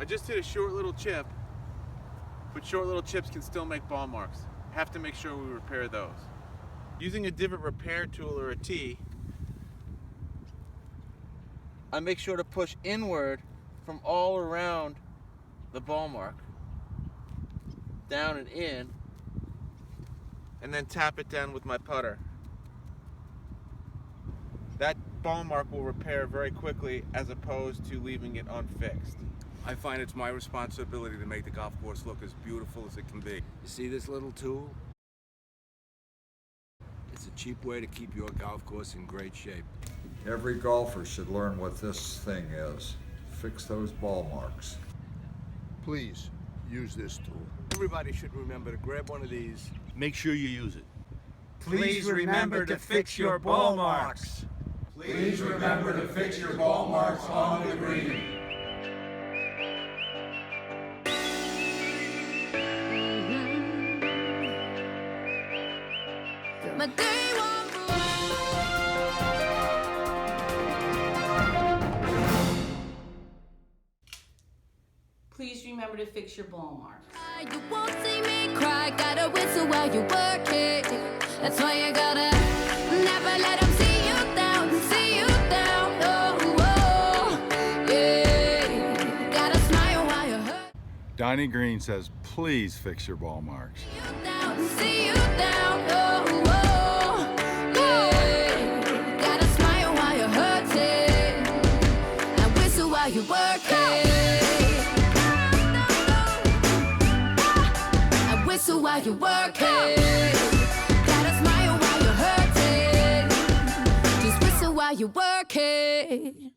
I just hit a short little chip, but short little chips can still make ball marks. Have to make sure we repair those. Using a divot repair tool or a T, I make sure to push inward from all around the ball mark, down and in, and then tap it down with my putter. That ball mark will repair very quickly as opposed to leaving it unfixed. I find it's my responsibility to make the golf course look as beautiful as it can be. You see this little tool? It's a cheap way to keep your golf course in great shape. Every golfer should learn what this thing is. Fix those ball marks. Please, use this tool. Everybody should remember to grab one of these. Make sure you use it. Please remember to fix your ball marks. Please remember to fix your ball marks on the green. My day won't Please remember to fix your ball marks. You won't see me cry, gotta whistle while you work it. That's why you gotta never let them see you down, oh, oh, yeah. Gotta smile while you hurt. Donnie Green says, please fix your ball marks. See you down, oh, oh, yeah. Gotta smile while you're hurting, and whistle while you work it. And whistle while you work it. Gotta smile while you're hurting, just whistle while you work it.